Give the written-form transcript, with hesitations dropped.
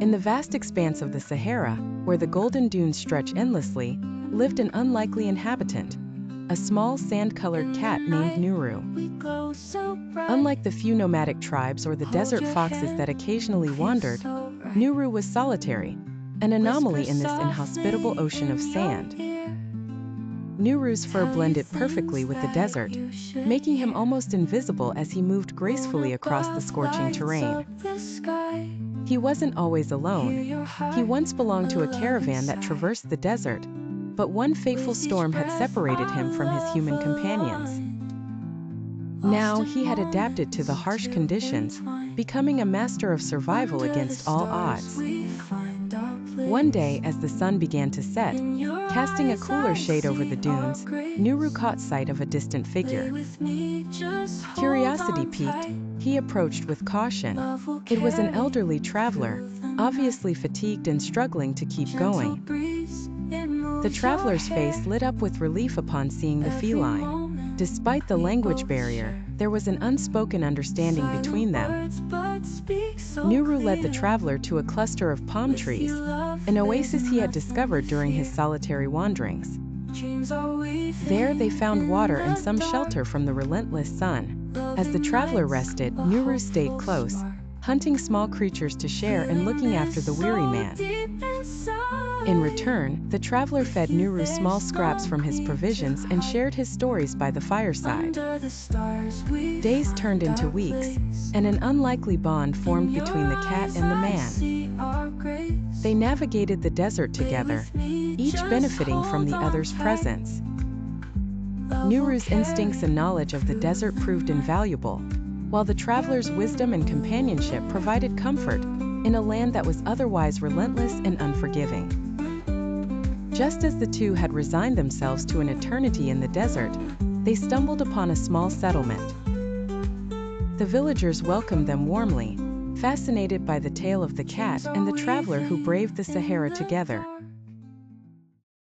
In the vast expanse of the Sahara, where the golden dunes stretch endlessly, lived an unlikely inhabitant, a small sand-colored cat named Nuru. Unlike the few nomadic tribes or the desert foxes that occasionally wandered, Nuru was solitary, an anomaly in this inhospitable ocean of sand. Nuru's fur blended perfectly with the desert, making him almost invisible as he moved gracefully across the scorching terrain. He wasn't always alone. He once belonged to a caravan that traversed the desert, but one fateful storm had separated him from his human companions. Now he had adapted to the harsh conditions, becoming a master of survival against all odds. One day, as the sun began to set, casting a cooler shade over the dunes, Nuru caught sight of a distant figure. Curiosity piqued, he approached with caution. It was an elderly traveler, obviously fatigued and struggling to keep going. The traveler's face lit up with relief upon seeing the feline. Despite the language barrier, there was an unspoken understanding between them. Nuru led the traveler to a cluster of palm trees, an oasis he had discovered during his solitary wanderings. There they found water and some shelter from the relentless sun. As the traveler rested, Nuru stayed close, hunting small creatures to share and looking after the weary man. In return, the traveler fed Nuru small scraps from his provisions and shared his stories by the fireside. Days turned into weeks, and an unlikely bond formed between the cat and the man. They navigated the desert together, each benefiting from the other's presence. Nuru's instincts and knowledge of the desert proved invaluable, while the traveler's wisdom and companionship provided comfort in a land that was otherwise relentless and unforgiving. Just as the two had resigned themselves to an eternity in the desert, they stumbled upon a small settlement. The villagers welcomed them warmly, fascinated by the tale of the cat and the traveler who braved the Sahara together.